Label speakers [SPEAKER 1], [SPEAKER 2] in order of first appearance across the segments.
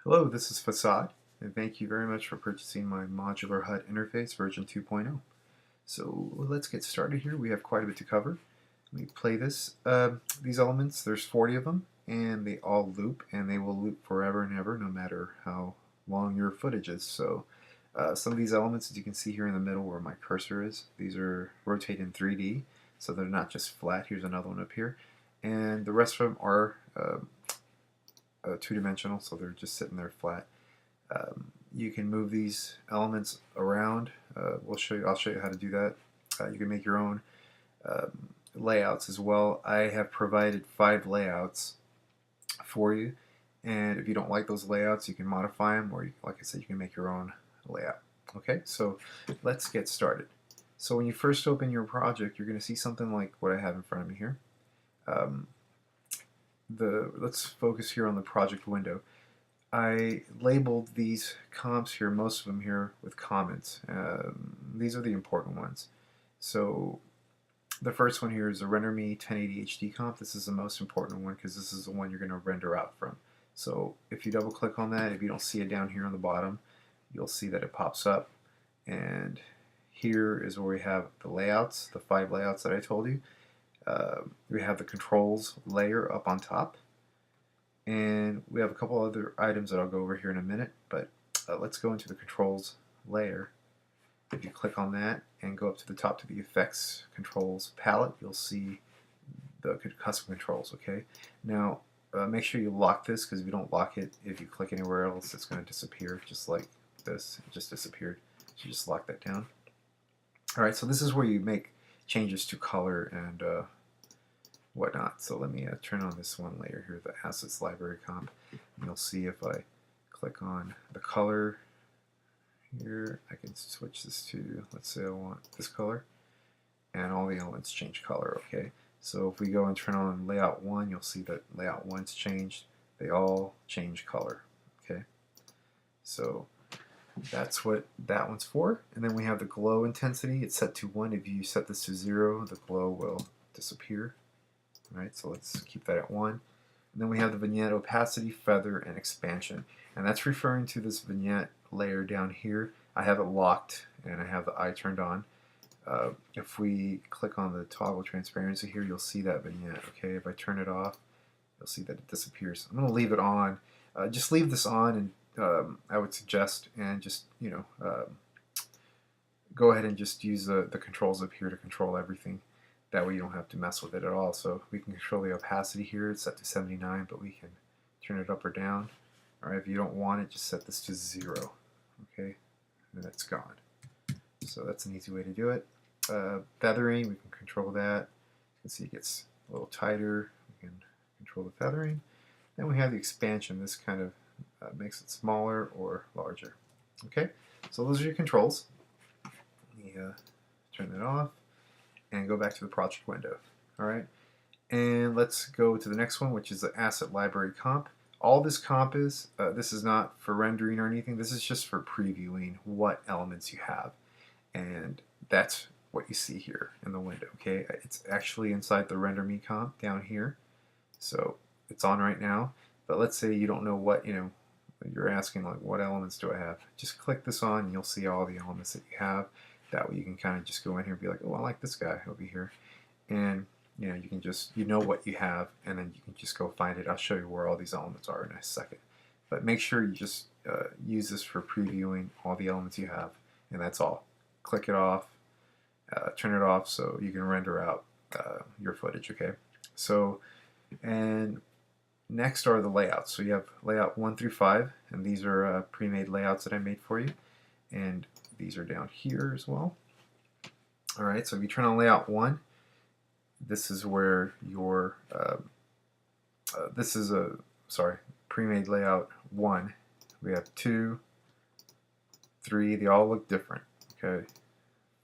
[SPEAKER 1] Hello, this is Facade, and thank you very much for purchasing my modular HUD interface version 2.0. So let's get started here. We have quite a bit to cover. Let me play this. These elements, there's 40 of them, and they all loop, and they will loop forever and ever, no matter how long your footage is. So some of these elements, as you can see here in the middle where my cursor is, these are rotated in 3D, so they're not just flat. Here's another one up here. And the rest of them are two-dimensional, so they're just sitting there flat. You can move these elements around. I'll show you how to do that. You can make your own layouts as well. I have provided 5 layouts for you, and if you don't like those layouts, you can modify them, or like I said, you can make your own layout. Okay, so let's get started. So when you first open your project, you're going to see something like what I have in front of me here. Let's focus here on the project window. I labeled these comps here, most of them here, with comments. These are the important ones. So the first one here is the Render Me 1080 HD comp. This is the most important one because this is the one you're going to render out from. So if you double click on that, if you don't see it down here on the bottom, you'll see that it pops up. And here is where we have the layouts, the 5 layouts that I told you. We have the controls layer up on top, and we have a couple other items that I'll go over here in a minute, but let's go into the controls layer. If you click on that and go up to the top to the effects controls palette, you'll see the custom controls. Okay, now make sure you lock this, because if you don't lock it, if you click anywhere else, it's going to disappear, just like this. It just disappeared, so you just lock that down. Alright, so this is where you make changes to color and whatnot. So let me turn on this one layer here, the Assets Library Comp. And you'll see if I click on the color here, I can switch this to, let's say I want this color, and all the elements change color. Okay, so if we go and turn on Layout 1, you'll see that Layout 1's changed. They all change color. Okay, so that's what that one's for. And then we have the glow intensity. It's set to 1. If you set this to 0, the glow will disappear. Alright, so let's keep that at 1. And then we have the vignette opacity, feather, and expansion. And that's referring to this vignette layer down here. I have it locked, and I have the eye turned on. If we click on the toggle transparency here, you'll see that vignette. Okay, if I turn it off, you'll see that it disappears. I'm going to leave it on. Just leave this on, and I would suggest, and just, go ahead and just use the controls up here to control everything. That way you don't have to mess with it at all. So we can control the opacity here. It's set to 79, but we can turn it up or down. All right, if you don't want it, just set this to 0. Okay, and it's gone. So that's an easy way to do it. Feathering, we can control that. You can see it gets a little tighter. We can control the feathering. Then we have the expansion. This kind of makes it smaller or larger. Okay, so those are your controls. Let me turn that off and go back to the project window. Alright, and let's go to the next one, which is the Asset Library Comp. All this comp is, this is not for rendering or anything, this is just for previewing what elements you have. And that's what you see here in the window. Okay, it's actually inside the Render Me comp down here. So it's on right now, but let's say you don't know what, you're asking, like, what elements do I have? Just click this on and you'll see all the elements that you have. That way you can kind of just go in here and be like, oh, I like this guy over here. And you can just, what you have, and then you can just go find it. I'll show you where all these elements are in a second. But make sure you just use this for previewing all the elements you have, and that's all. Click it off, turn it off so you can render out your footage, okay? So, and next are the layouts. So you have layout 1 through 5, and these are pre-made layouts that I made for you. And these are down here as well. Alright, so if you turn on layout 1, this is where your, this is a, pre-made layout 1. We have 2, 3, they all look different. Okay,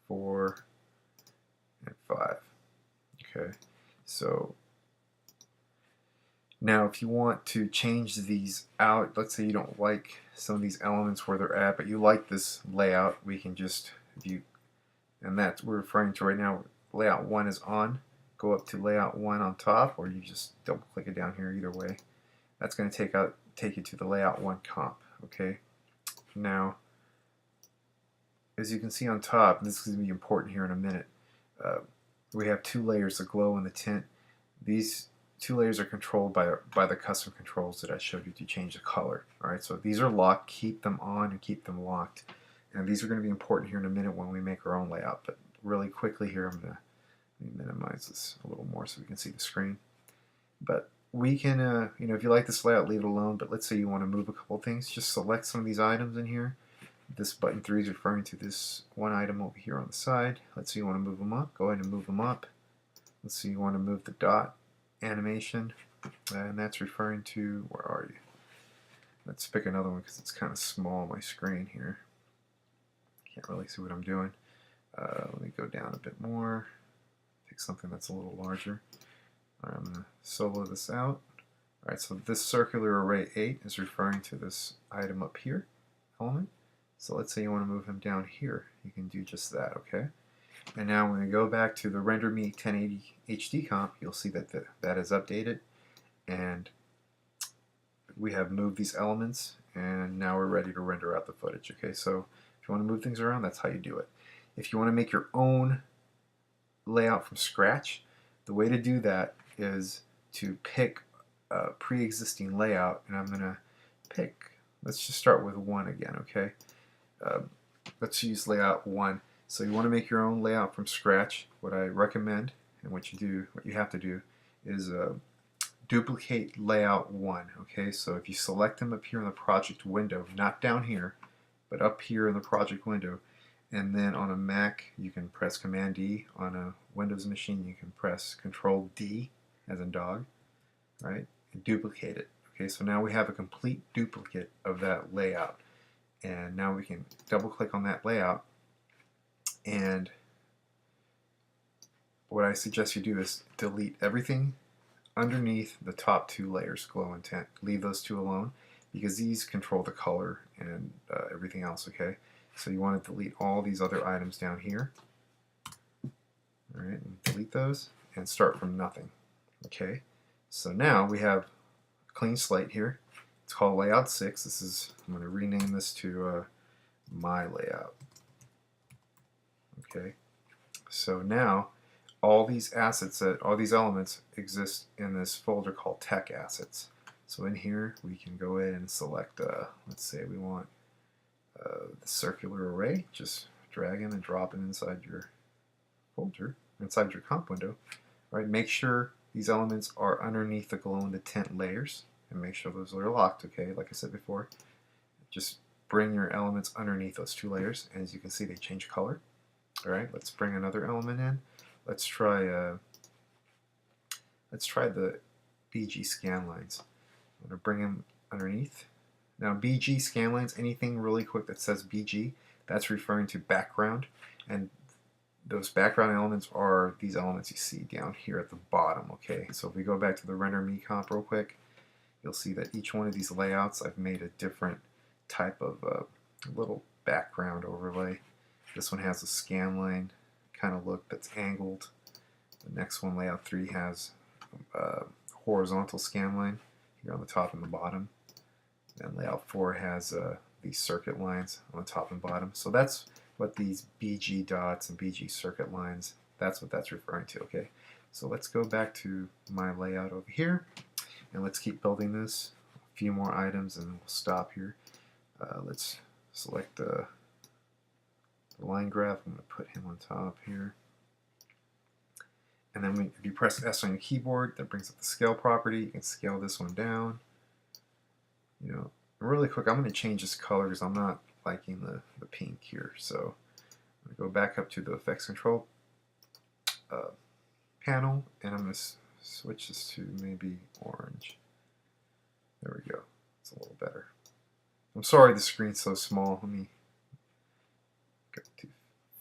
[SPEAKER 1] 4, and 5. Okay, so now if you want to change these out, let's say you don't like some of these elements where they're at, but you like this layout, we can just, and that's we're referring to right now, layout 1 is on, go up to layout 1 on top, or you just double click it down here, either way. That's going to take out take you to the layout 1 comp. Okay, now as you can see on top, and this is going to be important here in a minute, we have 2 layers, the glow and the tint. These 2 layers are controlled by the custom controls that I showed you to change the color. Alright, so these are locked, keep them on and keep them locked. And these are going to be important here in a minute when we make our own layout, but really quickly here I'm going to minimize this a little more so we can see the screen. But we can, you know, if you like this layout, leave it alone, but let's say you want to move a couple things, just select some of these items in here. This button 3 is referring to this one item over here on the side. Let's say you want to move them up, go ahead and move them up. Let's say you want to move the dot animation, and that's referring to, where are you? Let's pick another one because it's kind of small on my screen here. Can't really see what I'm doing. Let me go down a bit more, pick something that's a little larger. Alright, I'm going to solo this out. Alright, so this circular array 8 is referring to this item up here, element. So let's say you want to move him down here. You can do just that, okay? And now when we go back to the Render Me 1080 HD comp, you'll see that that is updated, and we have moved these elements, and now we're ready to render out the footage, okay? So if you want to move things around, that's how you do it. If you want to make your own layout from scratch, the way to do that is to pick a pre-existing layout, and I'm going to pick, let's just start with 1 again, okay? Let's use layout 1. So you want to make your own layout from scratch. What I recommend, and what you have to do, is duplicate layout 1. Okay, so if you select them up here in the project window, not down here, but up here in the project window, and then on a Mac you can press Command D. On a Windows machine you can press Control D, as in dog, right? And duplicate it. Okay, so now we have a complete duplicate of that layout. And now we can double click on that layout, and what I suggest you do is delete everything underneath the top 2 layers, glow and tint. Leave those 2 alone because these control the color and everything else, okay? So you want to delete all these other items down here. Alright, and delete those and start from nothing. Okay, so now we have a clean slate here. It's called layout 6. This is, I'm going to rename this to my layout. Okay, so now all these assets, all these elements exist in this folder called Tech Assets. So in here we can go in and select, let's say we want the circular array. Just drag him and drop it inside your folder, inside your comp window. All right, make sure these elements are underneath the glow and the tint layers, and make sure those are locked, okay? Like I said before, just bring your elements underneath those 2 layers, and as you can see, they change color. All right, let's bring another element in. Let's try the BG scan lines. I'm going to bring them underneath. Now, BG scan lines, anything really quick that says BG, that's referring to background, and those background elements are these elements you see down here at the bottom, okay? So if we go back to the Render Me comp real quick, you'll see that each one of these layouts I've made a different type of little background overlay. This one has a scan line kind of look that's angled. The next one, layout 3, has a horizontal scan line here on the top and the bottom. And layout 4 has these circuit lines on the top and bottom. So that's what these BG dots and BG circuit lines, that's what that's referring to, okay? So let's go back to my layout over here, and let's keep building this. A few more items and we'll stop here. Let's select the line graph. I'm going to put him on top here. And then if you press S on your keyboard, that brings up the scale property. You can scale this one down. You know, really quick, I'm going to change this color because I'm not liking the pink here. So I'm going to go back up to the effects control panel, and I'm going to switch this to maybe orange. There we go. It's a little better. I'm sorry the screen's so small. Let me get to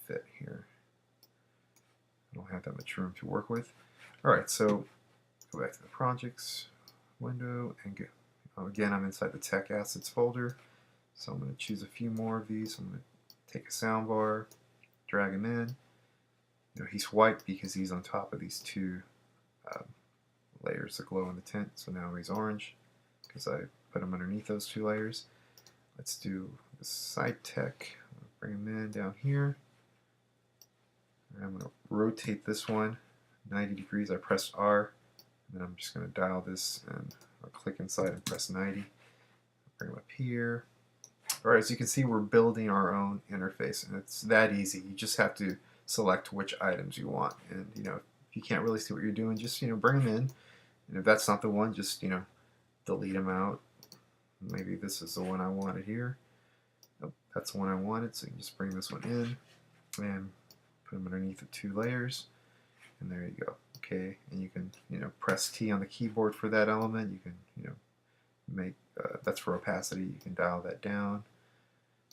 [SPEAKER 1] fit here. I don't have that much room to work with. Alright, so go back to the projects window and go. Again, I'm inside the Tech Assets folder. So I'm going to choose a few more of these. I'm going to take a soundbar, drag him in. You know, he's white because he's on top of these 2 layers, the glow and the tint. So now he's orange because I put them underneath those 2 layers. Let's do the side tech. Bring them in down here. And I'm going to rotate this one 90 degrees. I pressed R, and then I'm just going to dial this, and I'll click inside and press 90. Bring them up here. Alright, as you can see, we're building our own interface, and it's that easy. You just have to select which items you want, and if you can't really see what you're doing, just bring them in, and if that's not the one, just delete them out. Maybe this is the one I wanted here. Nope, that's the one I wanted, so you can just bring this one in and put them underneath the 2 layers, and there you go. Okay, and you can press T on the keyboard for that element. You can make that's for opacity. You can dial that down.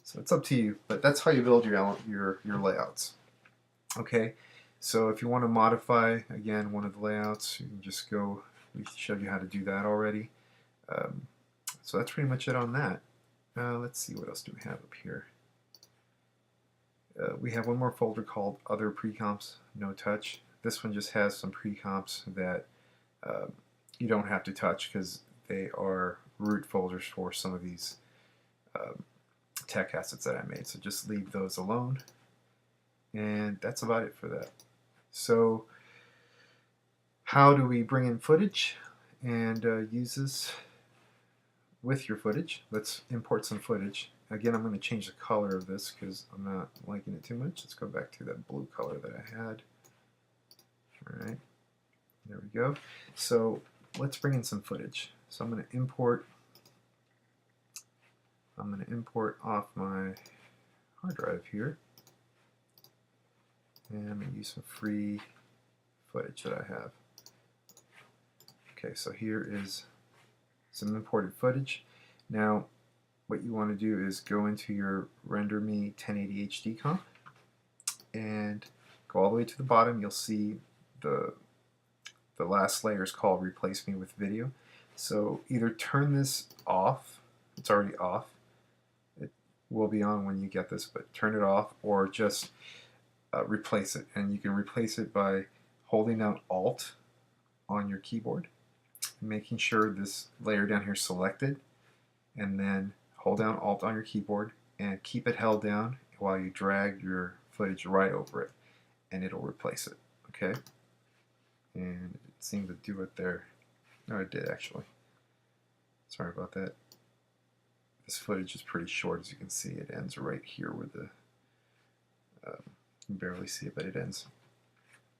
[SPEAKER 1] So it's up to you, but that's how you build your layouts. Okay, so if you want to modify again one of the layouts, you can just go. We showed you how to do that already. So that's pretty much it on that. Let's see, what else do we have up here? We have one more folder called Other Precomps No Touch. This one just has some precomps that you don't have to touch because they are root folders for some of these tech assets that I made. So just leave those alone. And that's about it for that. So how do we bring in footage and use this with your footage? Let's import some footage. Again, I'm going to change the color of this because I'm not liking it too much. Let's go back to that blue color that I had. Alright, there we go. So let's bring in some footage. So I'm going to import off my hard drive here, and I'm going to use some free footage that I have. Okay, so here is some imported footage. Now what you want to do is go into your Render Me 1080 HD comp and go all the way to the bottom. You'll see the last layer is called Replace Me with Video. So either turn this off, it's already off, it will be on when you get this, but turn it off, or just replace it. And you can replace it by holding down Alt on your keyboard, making sure this layer down here is selected, and then hold down Alt on your keyboard and keep it held down while you drag your footage right over it, and it'll replace it. Okay? And it seemed to do it there. No, it did actually. Sorry about that. This footage is pretty short, as you can see. It ends right here where the you can barely see it, but it ends.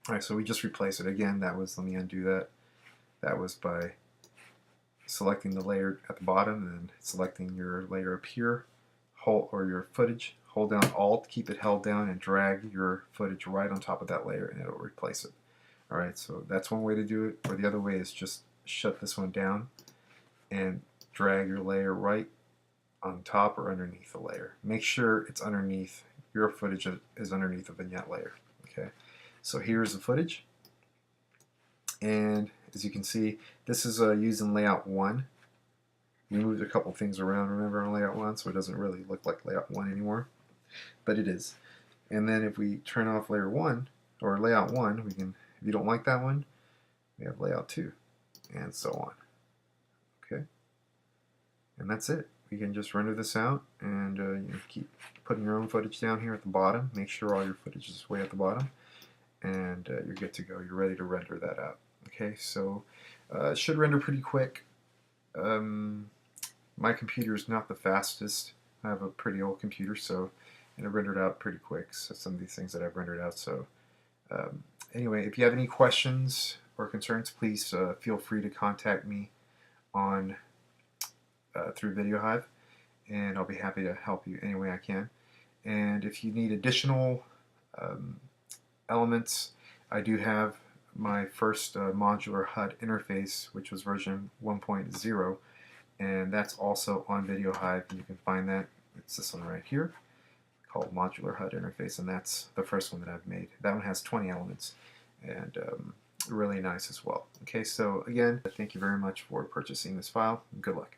[SPEAKER 1] Alright, so we just replace it. Again, that was, let me undo that. That was by selecting the layer at the bottom and selecting your layer up here, or your footage. Hold down Alt, keep it held down, and drag your footage right on top of that layer, and it'll replace it. Alright, so that's one way to do it, or the other way is just shut this one down and drag your layer right on top or underneath the layer. Make sure it's underneath, your footage is underneath the vignette layer. Okay, so here's the footage, and as you can see, this is used in layout 1. We moved a couple things around, remember, on layout 1, so it doesn't really look like layout 1 anymore, but it is. And then if we turn off layer 1, or layout 1, we can, if you don't like that one, we have layout 2, and so on. Okay, and that's it. You can just render this out, and you keep putting your own footage down here at the bottom. Make sure all your footage is way at the bottom, and you're good to go. You're ready to render that out. Okay, so it should render pretty quick. My computer is not the fastest. I have a pretty old computer, so and it rendered out pretty quick. So some of these things that I've rendered out. So anyway, if you have any questions or concerns, please feel free to contact me on through VideoHive, and I'll be happy to help you any way I can. And if you need additional elements, I do have my first modular HUD interface, which was version 1.0, and that's also on VideoHive, and you can find that. It's this one right here, called Modular HUD Interface, and that's the first one that I've made. That one has 20 elements, and really nice as well. Okay, so again, thank you very much for purchasing this file, and good luck.